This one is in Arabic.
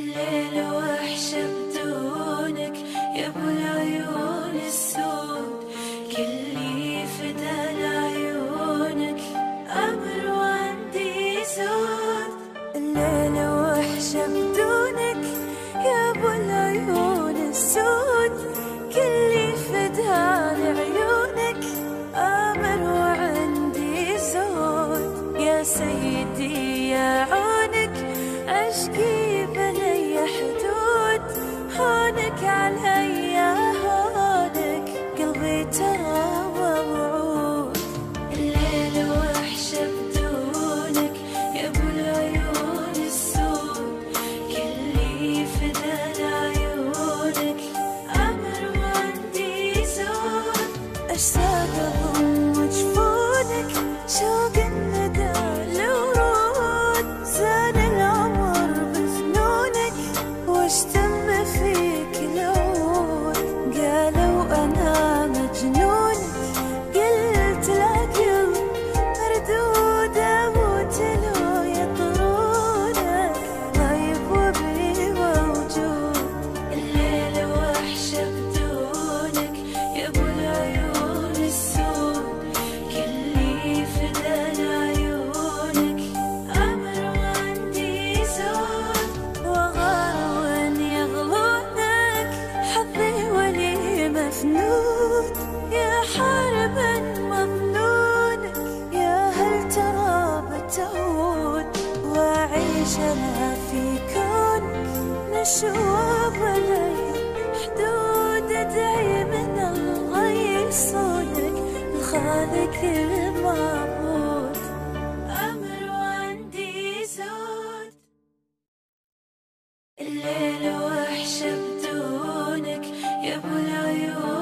الليل وحشة بدونك يا ابو العيون السود، كلي فدا لعيونك أمر وعندي زود. الليل وحشة بدونك يا ابو العيون السود، كلي فدا لعيونك أمر وعندي زود. يا سيدي يا عونك عشقي بلي حدود، هونك علي هونك قلبي ترى موعود. الليل وحشة بدونك يا ابو العيون السود، كلي فدا لعيونك أمر وعندي زود. أشتاق أضم جفونك شوق الندى لورود، زان العمر بفنونك واشتم فيك العود. قالوا أنا مجنونك قلت لا قلب مردود، أموت لو يطرونك غايب وبي موجود. الليل وحشة بدونك يا ابو العيون السود، كلي فدا لعيونك أمر وعندي زود. وغار وين يغلونك حظي ولي مفنون، يا حاربا مظنونك يا هل ترى بتعود. وأعيش أنا في كونك نشوى بلي حدود، أدعي من الله يصونك الخالق المعبود أمر وعندي زود. الليل وحشة بدونك يا ابو العيون